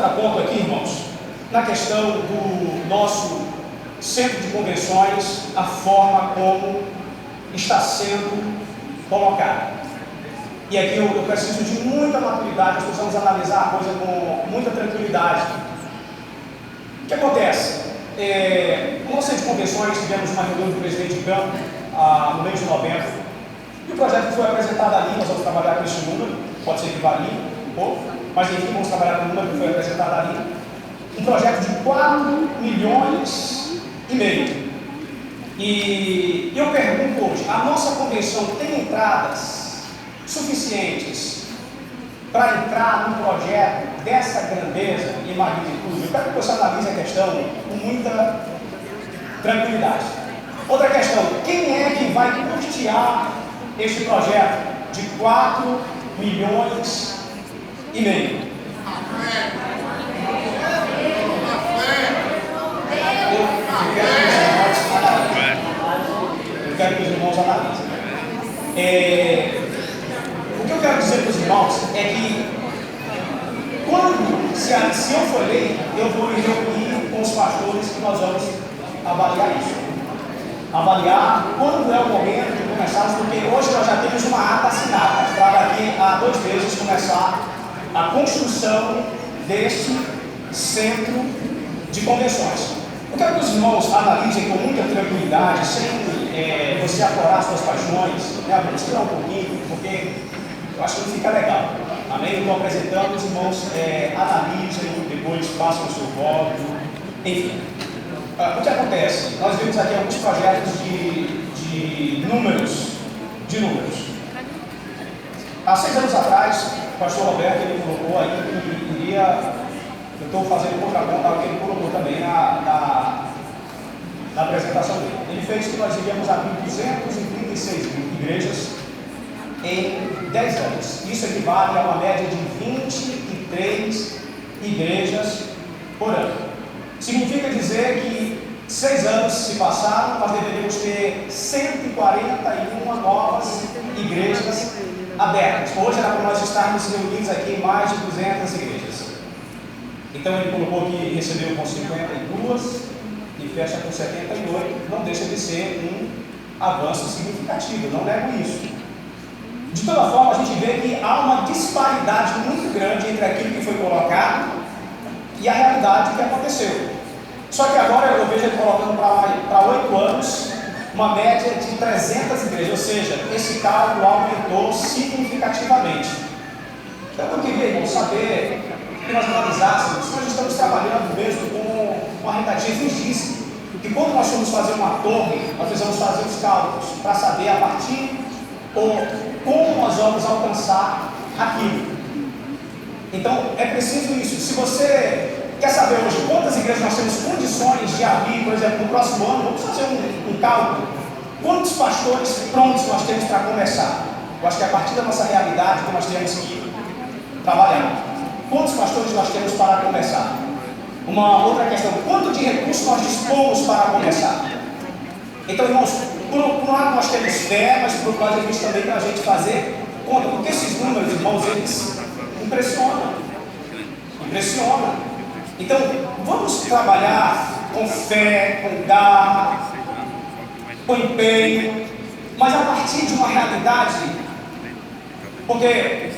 contraponto aqui, irmãos, na questão do nosso centro de convenções, a forma como está sendo colocado. E aqui eu preciso de muita maturidade, nós precisamos analisar a coisa com muita tranquilidade. O que acontece? No nosso centro de convenções, tivemos uma reunião do presidente de campo no mês de novembro, e o projeto que foi apresentado ali, nós vamos trabalhar com esse número, pode ser que varie um pouco, mas enfim, vamos trabalhar com o número que foi apresentado ali, um projeto de 4,5 milhões. E eu pergunto hoje, a nossa convenção tem entradas suficientes para entrar num projeto dessa grandeza e magnitude? Eu quero que você analise a questão com muita tranquilidade. Outra questão, quem é que vai custear este projeto de 4,5 milhões? Eu quero que os irmãos analisem. O que eu quero dizer para os irmãos é que quando, se eu for lei, eu vou me reunir com os pastores que nós vamos avaliar isso. Avaliar quando é o momento de começarmos, porque hoje nós já temos uma ata assinada para daqui a 2 meses começar a construção deste centro de convenções. Eu quero que os irmãos analisem com muita tranquilidade, sem você aflorar suas paixões, né? Vamos esperar um pouquinho, porque eu acho que não fica legal. Amém? Eu estou apresentando, os irmãos analisem, depois façam o seu voto, enfim. O que acontece? Nós vimos aqui alguns projetos de números. Há 6 anos atrás, o pastor Roberto ele colocou aí que iria. Eu estou fazendo contraponto ao que ele colocou também na apresentação dele. Ele fez que nós iríamos abrir 236 igrejas em 10 anos. Isso equivale a uma média de 23 igrejas por ano. Significa dizer que 6 anos se passaram, nós deveríamos ter 141 novas igrejas abertas. Hoje era para nós estarmos reunidos aqui em mais de 200 igrejas. Então ele colocou que recebeu com 52 e fecha com 78, não deixa de ser um avanço significativo, não nego isso. De toda forma, a gente vê que há uma disparidade muito grande entre aquilo que foi colocado e a realidade que aconteceu. Só que agora eu vejo ele colocando para 8 anos uma média de 300 igrejas, ou seja, esse cálculo aumentou significativamente. Então eu queria, irmão, saber que nós analisássemos se nós estamos trabalhando mesmo com uma realidade. Jesus disse que quando nós formos fazer uma torre, nós precisamos fazer os cálculos para saber a partir ou como nós vamos alcançar aquilo. Então é preciso isso. Se você quer saber hoje quantas igrejas nós temos condições de abrir, por exemplo, no próximo ano, vamos fazer um cálculo. Quantos pastores prontos nós temos para começar? Eu acho que é a partir da nossa realidade que nós temos que trabalhar. Quantos pastores nós temos para começar? Uma outra questão, quanto de recursos nós dispomos para começar? Então, irmãos, por um lado nós temos fé, mas por outro lado é visto também para a gente fazer conta, porque esses números, irmãos, eles impressionam. Então, vamos trabalhar com fé, com garra, com empenho, mas a partir de uma realidade, porque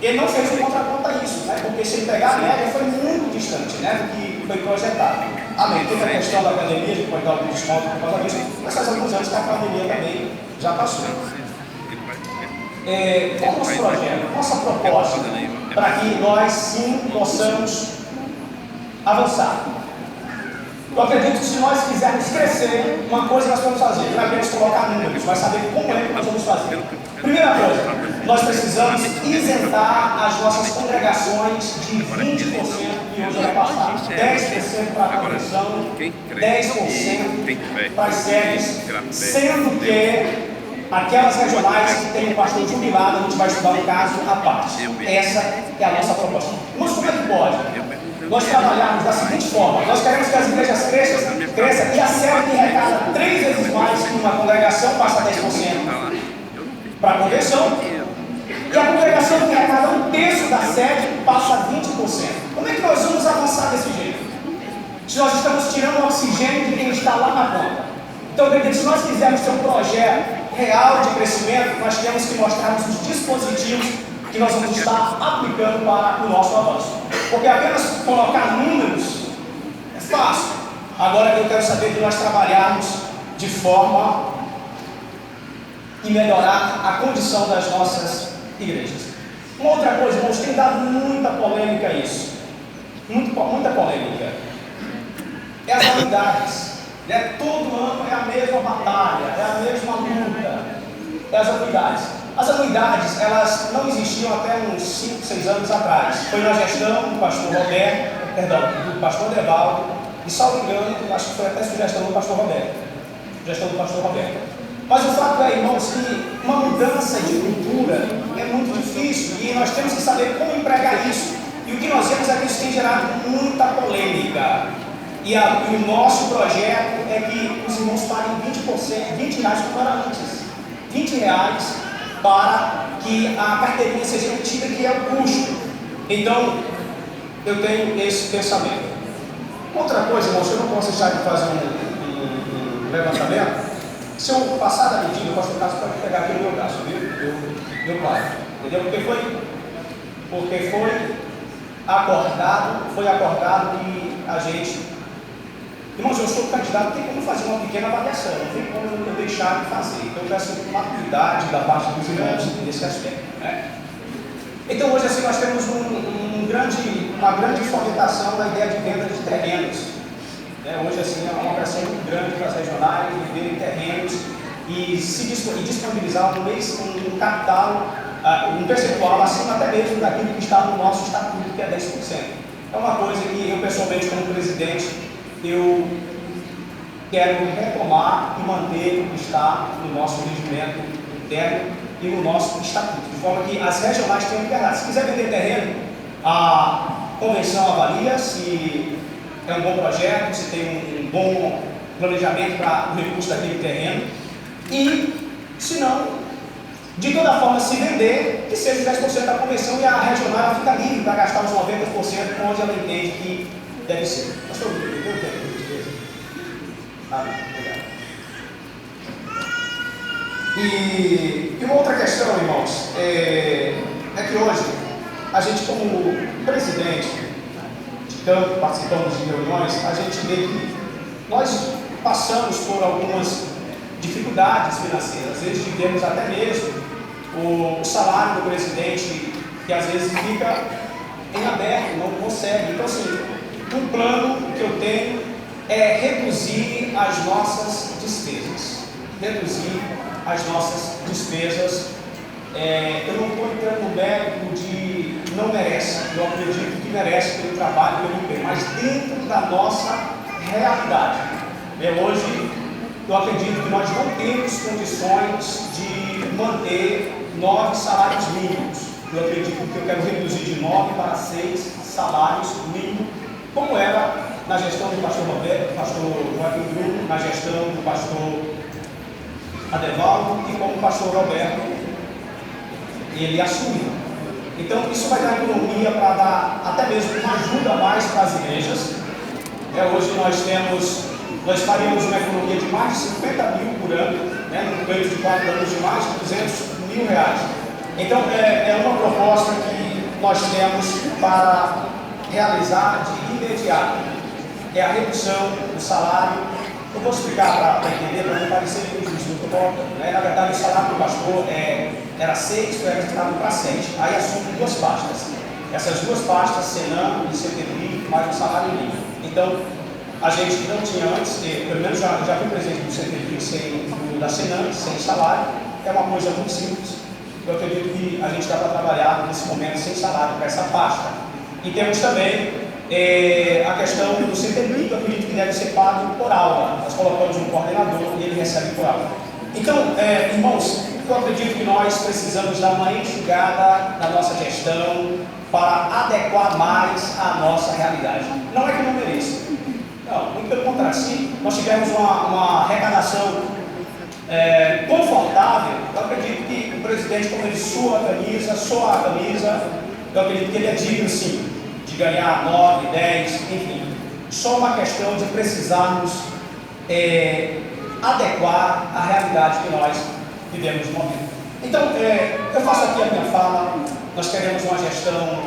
ele não fez um contraponto a isso, né? Porque se ele pegar a média foi muito distante, né, do que foi projetado. Amém. Teve a questão da pandemia, que pode dar algum desconto por causa disso, mas faz alguns anos que a pandemia também já passou. Qual é o nosso projeto, nossa proposta, para que nós sim possamos avançar? Eu acredito que se nós quisermos crescer, uma coisa nós vamos fazer, não é apenas colocar números, mas saber como é que nós vamos fazer. Primeira coisa, nós precisamos isentar as nossas congregações de 20% que hoje vai passar. 10% para a convenção, 10% para as sedes, sendo que aquelas regionais que têm um pastor jubilado, a gente vai estudar um caso à parte. Essa é a nossa proposta. Mas como é que pode? Nós trabalhamos da seguinte forma: nós queremos que as igrejas cresçam e a sede que arrecada 3 vezes mais que uma congregação passa 10% para a convenção, e a congregação que arrecada 1/3 da sede passa 20%. Como é que nós vamos se nós estamos tirando o oxigênio de quem está lá na ponta. Então, se nós quisermos ter um projeto real de crescimento, nós temos que mostrarmos os dispositivos que nós vamos estar aplicando para o nosso avanço. Porque apenas colocar números é fácil. Agora eu quero saber que nós trabalharmos de forma e melhorar a condição das nossas igrejas. Uma outra coisa, irmãos, tem dado muita polêmica isso. Muita polêmica. É as anuidades. Todo ano é a mesma batalha, é a mesma luta. É as anuidades. As anuidades, elas não existiam até uns 5, 6 anos atrás. Foi na gestão do pastor do pastor Devaldo, e salvo engano, acho que foi até sugestão do pastor Roberto. Mas o fato é, irmãos, que uma mudança de cultura é muito difícil e nós temos que saber como empregar isso. E o que nós vemos é que isso tem gerado muita polêmica. E o nosso projeto é que os irmãos paguem 20%, R$20 como era antes. R$20 para que a carteirinha seja emitida, que é o custo. Então, eu tenho esse pensamento. Outra coisa, irmãos, eu não posso deixar de fazer um levantamento. Se eu passar da medida, eu posso pegar aqui no meu braço, viu? Eu paro. Entendeu? Porque foi acordado que a gente... Irmãos, eu sou candidato, tem como fazer uma pequena avaliação, não tem como eu deixar de fazer. Então eu peço maturidade da parte dos irmãos nesse aspecto. Né? Então hoje assim nós temos uma grande fomentação da ideia de venda de terrenos. Hoje assim é uma pressão muito grande para as regionais venderem terrenos e disponibilizar um capital, um percentual acima até mesmo daquilo que está no nosso estatuto, que é 10%. É uma coisa que eu pessoalmente, como presidente, eu quero retomar e manter o que está no nosso regimento interno e no nosso estatuto, de forma que as regionais tenham liberdade. Se quiser vender terreno, a convenção avalia se é um bom projeto, se tem um bom planejamento para o recurso daquele terreno, e se não, de toda forma, se vender, que seja 10% da convenção e a regional fica livre para gastar os 90% onde ela entende que deve ser. Pastor, eu tenho. Obrigado. E uma outra questão, irmãos, é que hoje, a gente como presidente de campo, participamos de reuniões, a gente vê que nós passamos por algumas dificuldades financeiras. Às vezes tivemos até mesmo o salário do presidente, que às vezes fica em aberto, não consegue. Então, assim, um plano que eu tenho é reduzir as nossas despesas. Eu não estou entrando no mérito de não merece, eu acredito que merece pelo trabalho, pelo empenho, mas dentro da nossa realidade. Hoje, eu acredito que nós não temos condições de manter 9 salários mínimos. Eu acredito que eu quero reduzir de 9 para 6 salários mínimos, como era na gestão do pastor Roberto, do pastor Joaquim Bruno, na gestão do pastor Adevaldo e como o pastor Roberto, ele assumiu. Então isso vai dar economia para dar até mesmo uma ajuda a mais para as igrejas. Hoje nós faríamos uma economia de mais de 50 mil por ano, no período de 4 anos de mais de 200 mil reais. Então é uma proposta que nós temos para realizar de imediato. É a redução do salário. Eu vou explicar para entender, para não parecer injusto no que eu estou colocando. Na verdade, o salário do pastor era 6, foi ajustado para 7. Aí assume 2 pastas. Essas 2 pastas, Senan e CTB, mais o salário mínimo. Então, a gente não tinha antes, pelo menos já fui presidente do CTB da Senan, sem salário. É uma coisa muito simples. Eu acredito que a gente dá para trabalhar nesse momento sem salário para essa pasta. E temos também a questão do CTB, que eu acredito que deve ser pago por aula. Nós colocamos um coordenador e ele recebe por aula. Então, irmãos, eu acredito que nós precisamos dar uma enxugada na nossa gestão para adequar mais à nossa realidade. Não é que não mereça. Não, muito pelo contrário. Se nós tivermos uma arrecadação confortável, eu acredito que o presidente, como ele soa a camisa, eu acredito que ele é digno sim de ganhar 9, 10, enfim. só uma questão de precisarmos adequar a realidade que nós vivemos no momento. Então, eu faço aqui a minha fala. Nós queremos uma gestão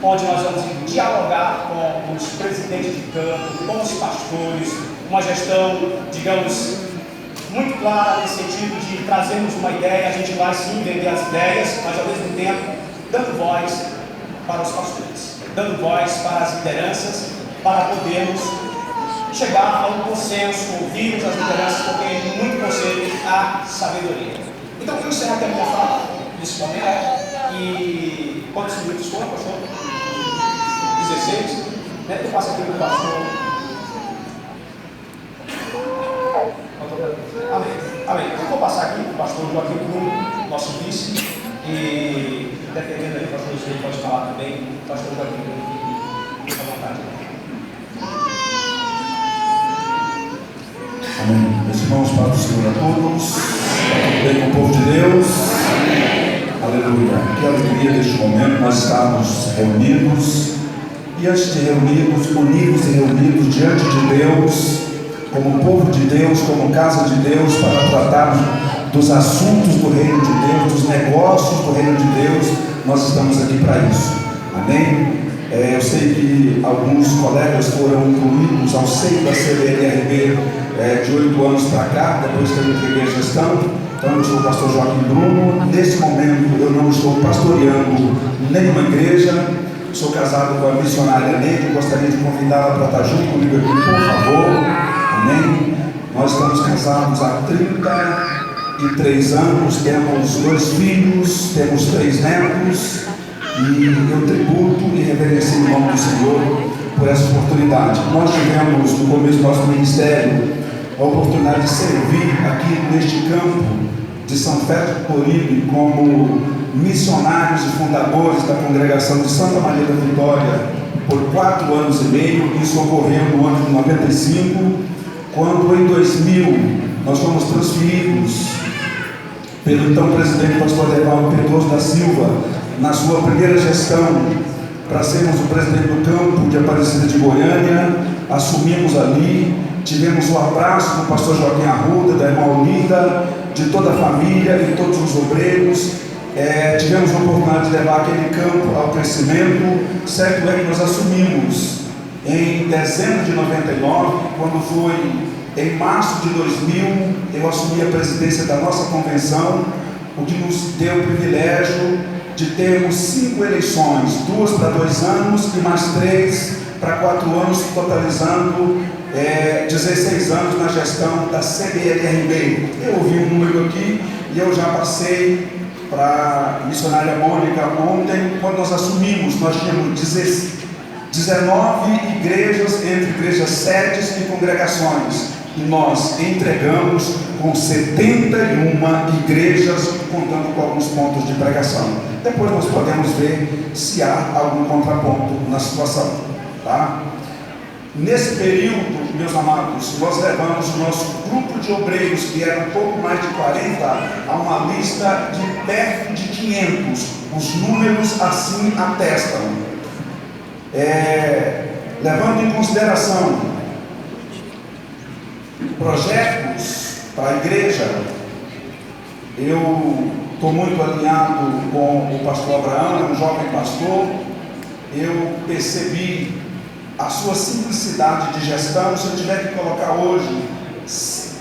onde nós vamos dialogar com os presidentes de campo, com os pastores, uma gestão, digamos, muito clara nesse sentido de trazermos uma ideia. A gente vai sim vender as ideias, mas ao mesmo tempo dando voz para os pastores, dando voz para as lideranças, para podermos chegar a um consenso, ouvirmos as lideranças, porque muito conselho há sabedoria. Então, eu encerro aqui a minha fala nesse momento. E quantos minutos foram, pastor? 16. Eu passo aqui para o pastor. Amém. Amém. Eu vou passar aqui para o pastor Joaquim Bruno, nosso vice. E dependendo aí, o pastor José pode falar também. O pastor Joaquim Bruno, fique à vontade. Amém. Meus irmãos, paz do Senhor a todos. Bem com o povo de Deus. Aleluia. Que alegria neste momento nós estamos reunidos. E antes de reunidos, unidos e reunidos diante de Deus, como povo de Deus, como casa de Deus, para tratar dos assuntos do reino de Deus, dos negócios do reino de Deus, nós estamos aqui para isso. Amém? Eu sei que alguns colegas foram incluídos ao seio da CBLRB de 8 anos para cá, depois que eu entreguei a gestão. Então eu sou o pastor Joaquim Bruno. Nesse momento eu não estou pastoreando nenhuma igreja. Sou casado com a missionária Neide. Gostaria de convidá-la para estar junto comigo aqui, por favor. Amém? Nós estamos casados há 33 anos, temos 2 filhos, temos 3 netos. E eu tributo e reverencio o nome do Senhor por essa oportunidade. Nós tivemos no começo do nosso ministério a oportunidade de servir aqui neste campo de São Félix do Corinthians como missionários e fundadores da congregação de Santa Maria da Vitória por 4 anos e meio. Isso ocorreu no ano de 95, quando em 2000 nós fomos transferidos pelo então presidente pastor Evaldo Pedroso da Silva, na sua primeira gestão, para sermos o presidente do campo de Aparecida de Goiânia. Assumimos ali, tivemos o abraço do pastor Joaquim Arruda, da irmã Olinda, de toda a família e todos os obreiros. Tivemos a oportunidade de levar aquele campo ao crescimento. Certo é que nós assumimos em dezembro de 99, quando foi em março de 2000, eu assumi a presidência da nossa convenção, o que nos deu o privilégio de termos 5 eleições, 2 para 2 anos e mais 3 para 4 anos, totalizando 16 anos na gestão da CBLRB. Eu ouvi um número aqui e eu já passei para a missionária Mônica ontem. Quando nós assumimos, nós tínhamos 19 igrejas, entre igrejas, sedes e congregações. E nós entregamos com 71 igrejas, contando com alguns pontos de pregação. Depois nós podemos ver se há algum contraponto na situação, tá? Nesse período, meus amados, nós levamos o nosso grupo de obreiros, que era um pouco mais de 40, a uma lista de perto de 500. Os números assim atestam. Levando em consideração projetos para a igreja, eu estou muito alinhado com o pastor Abraão, um jovem pastor. Eu percebi a sua simplicidade de gestão. Se eu tiver que colocar hoje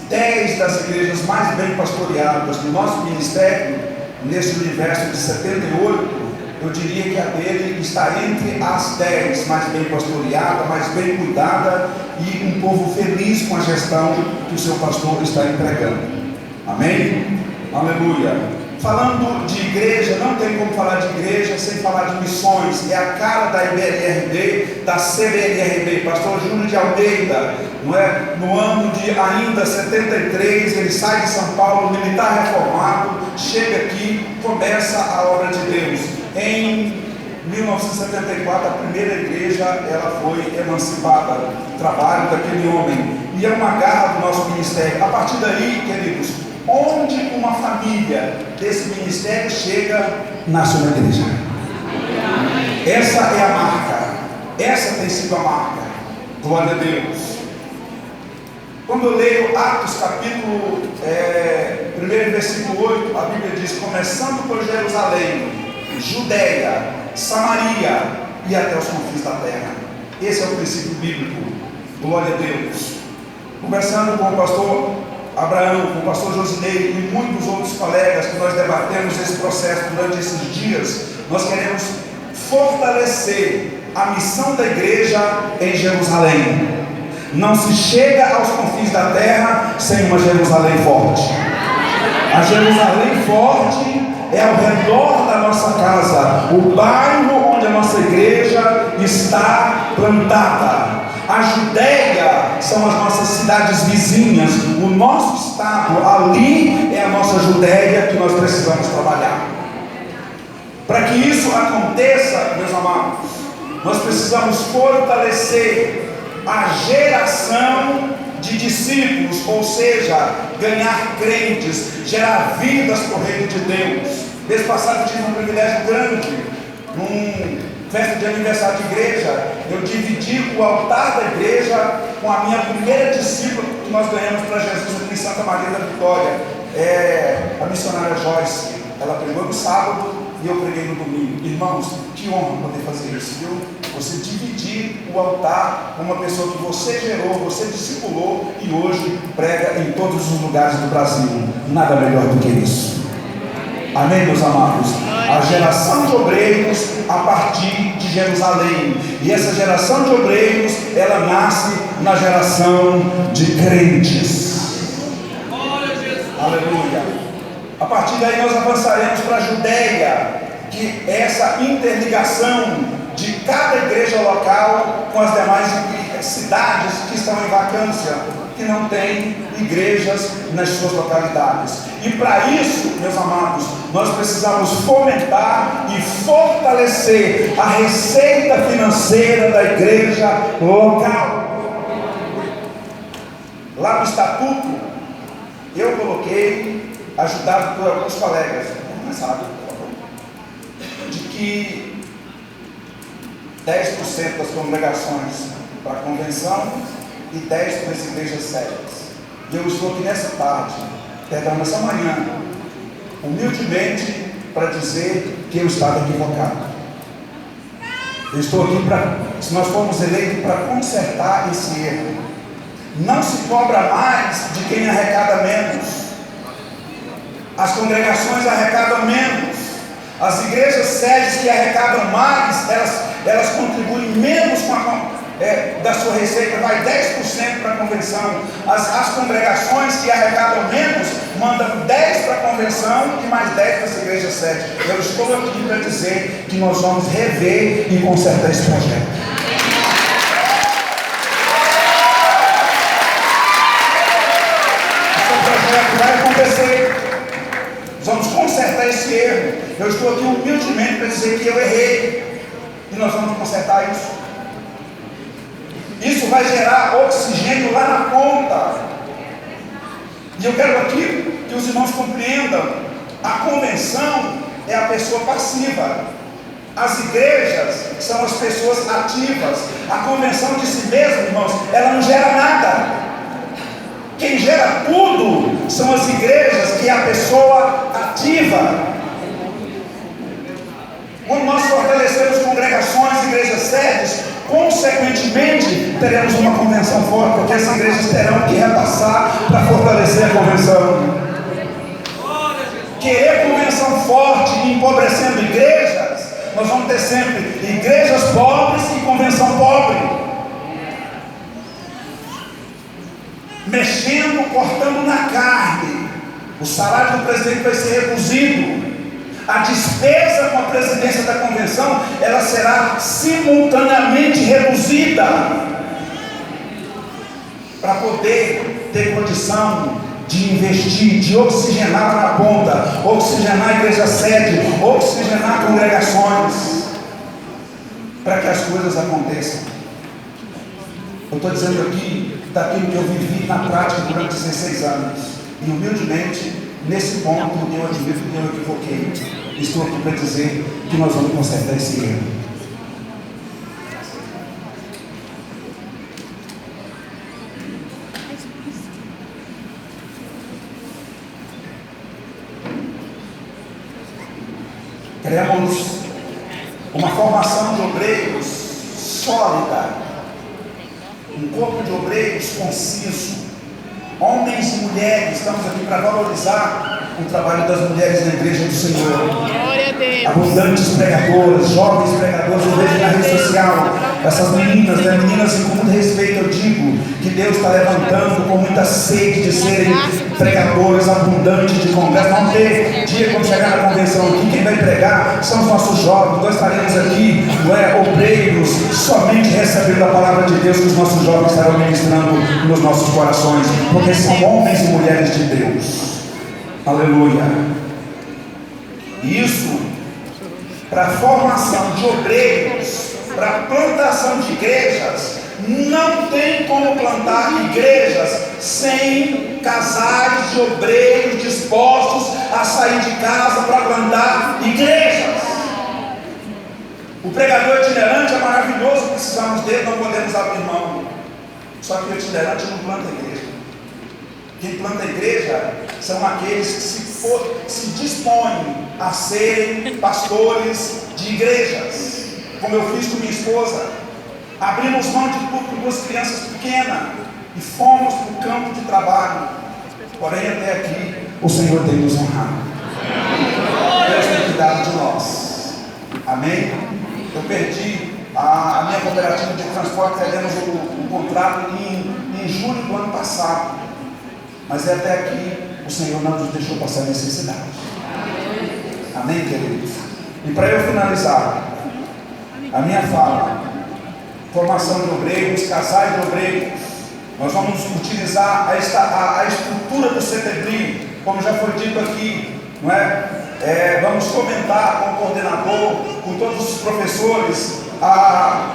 10 das igrejas mais bem pastoreadas do nosso ministério, nesse universo de 78, eu diria que a dele está entre as 10 mais bem pastoreada, mais bem cuidada, e um povo feliz com a gestão que o seu pastor está entregando. Amém? Aleluia. Falando de igreja, não tem como falar de igreja sem falar de missões. É a cara da IBLRB, da CBLRB. Pastor Júnior de Almeida, não é? No ano de ainda 73, ele sai de São Paulo, militar reformado, chega aqui, começa a obra de Deus. Em 1974, a primeira igreja ela foi emancipada, trabalho daquele homem, e é uma garra do nosso ministério. A partir daí, queridos, onde uma família desse ministério chega, nasce uma igreja. Essa é a marca, essa tem sido a marca. Glória a Deus. Quando eu leio Atos capítulo 1, versículo 8, a Bíblia diz: começando por Jerusalém, Judeia, Samaria e até os confins da terra. Esse é o princípio bíblico. Glória a Deus. Conversando com o pastor Abraão, com o pastor Josinei e muitos outros colegas que nós debatemos esse processo durante esses dias, nós queremos fortalecer a missão da igreja em Jerusalém. Não se chega aos confins da terra sem uma Jerusalém forte. A Jerusalém forte é ao redor da nossa casa, o bairro onde a nossa igreja está plantada. A Judéia são as nossas cidades vizinhas, o nosso estado, ali é a nossa Judéia que nós precisamos trabalhar. Para que isso aconteça, meus amados, nós precisamos fortalecer a geração de discípulos, ou seja, ganhar crentes, gerar vidas para o reino de Deus. Mês passado tive um privilégio grande, num festa de aniversário de igreja, eu dividi o altar da igreja com a minha primeira discípula que nós ganhamos para Jesus aqui em Santa Maria da Vitória, a missionária Joyce. Ela pregou no sábado e eu preguei no domingo. Irmãos, que honra poder fazer isso, viu? Você dividir o altar com uma pessoa que você gerou, você discipulou e hoje prega em todos os lugares do Brasil. Nada melhor do que isso. Amém, meus amados? A geração de obreiros a partir de Jerusalém. E essa geração de obreiros, ela nasce na geração de crentes. Aleluia. A partir daí nós avançaremos para a Judéia, que é essa interligação de cada igreja local com as demais cidades que estão em vacância, que não têm igrejas nas suas localidades. E para isso, meus amados, nós precisamos fomentar e fortalecer a receita financeira da igreja local. Lá no estatuto, eu coloquei, ajudado por alguns colegas, de que 10% das congregações para a convenção e 10% para as igrejas sérias. E eu estou aqui nessa tarde, nessa manhã, humildemente, para dizer que eu estava equivocado. Eu estou aqui se nós formos eleitos, para consertar esse erro. Não se cobra mais de quem arrecada menos. As congregações arrecadam menos. As igrejas sérias que arrecadam mais, elas contribuem menos da sua receita, vai 10% para a convenção. As congregações que arrecadam menos, mandam 10% para a convenção e mais 10% para as igrejas sérias. Eu estou aqui para dizer que nós vamos rever e consertar esse projeto. Esse projeto vai acontecer. Vamos consertar esse erro. Eu estou aqui humildemente para dizer que eu errei. E nós vamos consertar isso. Isso vai gerar oxigênio lá na ponta. E eu quero aqui que os irmãos compreendam. A convenção é a pessoa passiva. As igrejas são as pessoas ativas. A convenção de si mesma, irmãos, ela não gera nada. Quem gera tudo são as igrejas, que é a pessoa ativa. Quando nós fortalecemos congregações, igrejas sérias, consequentemente teremos uma convenção forte, porque as igrejas terão que repassar para fortalecer a convenção. Querer convenção forte e empobrecendo igrejas, nós vamos ter sempre igrejas pobres e convenção pobre. Mexendo, cortando na carne. O salário do presidente vai ser reduzido. A despesa com a presidência da convenção, ela será simultaneamente reduzida, para poder ter condição de investir, de oxigenar na ponta, oxigenar a igreja sede, oxigenar congregações, para que as coisas aconteçam. Eu estou dizendo aqui daquilo que eu vivi na prática durante 16 anos. E humildemente, nesse ponto, eu admito que eu equivoquei. Estou aqui para dizer que nós vamos consertar esse erro. Queremos uma formação de obreiros sólida, um corpo de obreiros conciso, homens e mulheres. Estamos aqui para valorizar o trabalho das mulheres na igreja do Senhor. Glória a Deus. Abundantes pregadoras, jovens pregadoras. Eu vejo na rede social essas meninas, né? Meninas com muito respeito. Eu digo que Deus está levantando com muita sede de serem pregadores abundantes de congresso. Vamos ter dia quando chegar na convenção aqui, quem vai pregar são os nossos jovens. Nós estaremos aqui, obreiros, somente recebendo a palavra de Deus, que os nossos jovens estarão ministrando nos nossos corações, porque são homens e mulheres de Deus. Aleluia. Isso, para a formação de obreiros, para a plantação de igrejas. Não tem como plantar igrejas sem casais de obreiros dispostos a sair de casa para plantar igrejas. O pregador itinerante é maravilhoso, precisamos dele, não podemos abrir mão. Só que o itinerante não planta igreja. Quem planta igreja são aqueles que se dispõem a serem pastores de igrejas, como eu fiz com minha esposa. Abrimos mão de tudo com 2 crianças pequenas e fomos para o campo de trabalho. Porém, até aqui o Senhor tem nos honrado. Deus tem cuidado de nós. Amém? Eu perdi a minha cooperativa de transporte, perdemos o contrato em julho do ano passado. Mas até aqui o Senhor não nos deixou passar necessidade. Amém, queridos? E para eu finalizar a minha fala, formação de obreiros, casais de obreiros, nós vamos utilizar a estrutura do CTBRI, como já foi dito aqui, não é? Vamos comentar com o coordenador, com todos os professores, a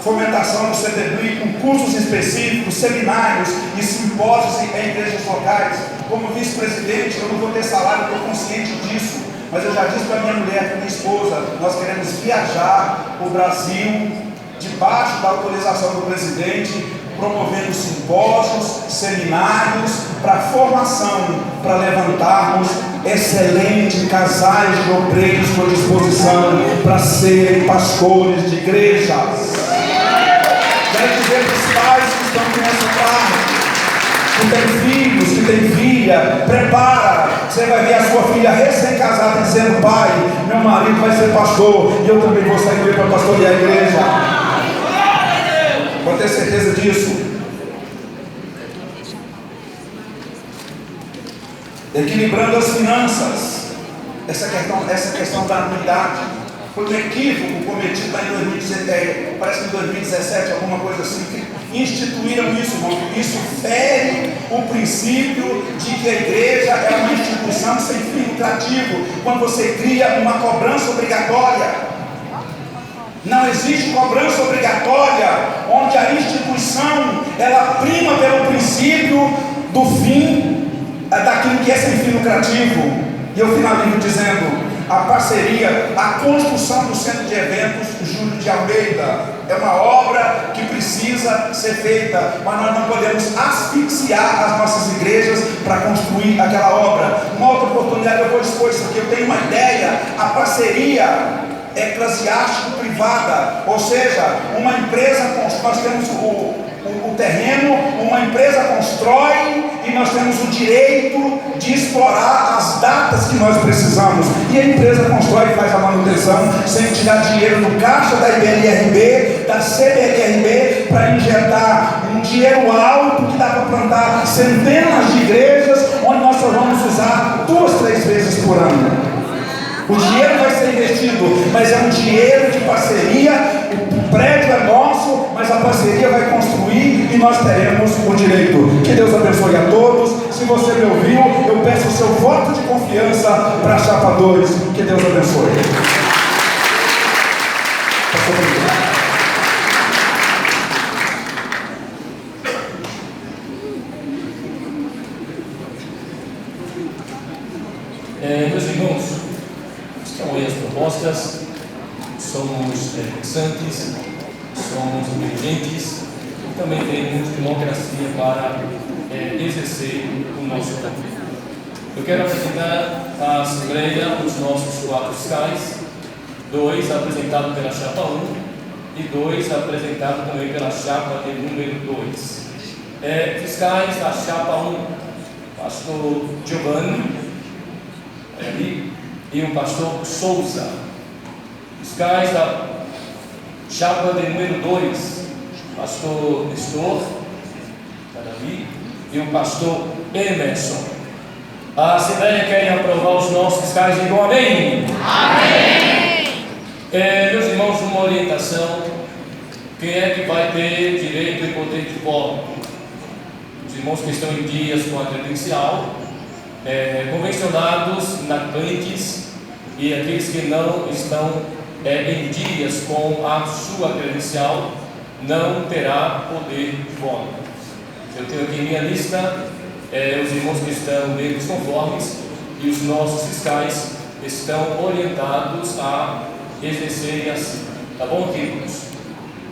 fomentação do CTBRI, com cursos específicos, seminários e simpósios em igrejas locais. Como vice-presidente, eu não vou ter salário, estou consciente disso, mas eu já disse para minha mulher, para minha esposa, nós queremos viajar o Brasil debaixo da autorização do presidente, promovendo simpósios, seminários para formação, para levantarmos excelentes casais de obreiros com disposição para serem pastores de igrejas. Quero dizer para os pais que estão aqui nessa tarde, que tem filhos, que tem filha, prepara. Você vai ver a sua filha recém-casada dizendo: pai, meu marido vai ser pastor e eu também vou sair para pastorear a igreja. Pode ter certeza disso. Equilibrando as finanças. Essa questão da anuidade foi um equívoco cometido lá em 2017, parece que em 2017, alguma coisa assim, que instituíram isso, irmão. Isso fere o princípio de que a igreja é uma instituição sem fim lucrativo. Quando você cria uma cobrança obrigatória, não existe cobrança obrigatória, onde a instituição ela prima pelo princípio do fim, daquilo que é sem fim lucrativo. E eu finalizo dizendo: a parceria, a construção do centro de eventos Júlio de Almeida é uma obra que precisa ser feita, mas nós não podemos asfixiar as nossas igrejas para construir aquela obra. Uma outra oportunidade eu vou expor isso aqui. Eu tenho uma ideia, a parceria eclesiástico-privada, ou seja, uma empresa, nós temos o terreno, uma empresa constrói e nós temos o direito de explorar as datas que nós precisamos, e a empresa constrói e faz a manutenção sem tirar dinheiro no caixa da IBLRB, da CBLRB, para injetar um dinheiro alto que dá para plantar centenas de igrejas, onde nós só vamos usar 2, 3 vezes por ano. O dinheiro vai ser investido, mas é um dinheiro de parceria. O prédio é nosso, mas a parceria vai construir e nós teremos o direito. Que Deus abençoe a todos. Se você me ouviu, eu peço o seu voto de confiança para a Chapa 2. Que Deus abençoe. Meus irmãos, estão aí as propostas, somos pensantes, somos inteligentes e também temos democracia para exercer o nosso poder. Eu quero apresentar à Assembleia os nossos 4 fiscais, 2 apresentado pela chapa 1 e 2 apresentado também pela chapa de número 2. Fiscais da chapa 1, pastor Giovanni ali, e o pastor Souza. Fiscais da chapa de número 2, pastor Nestor ali, e o pastor Emerson. A Assembleia quer aprovar os nossos fiscais e digam amém. Amém. Meus irmãos, uma orientação: quem é que vai ter direito e poder de voto? Os irmãos que estão em dias com a credencial, convencionados, inadimplentes, e aqueles que não estão em dias com a sua credencial, não terá poder de voto. Eu tenho aqui minha lista, os irmãos que estão neles conformes, e os nossos fiscais estão orientados a exercerem assim. Tá bom, queridos?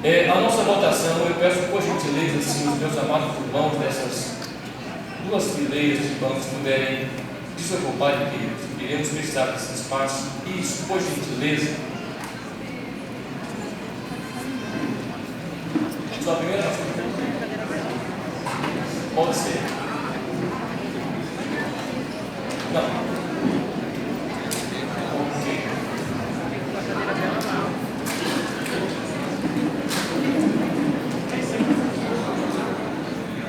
A nossa votação, eu peço por gentileza, se os meus amados irmãos dessas duas fileiras de bancos puderem desocupar, queridos, iremos precisar desse espaço. Isso, por gentileza. Sua primeira vez? Pode ser. Não.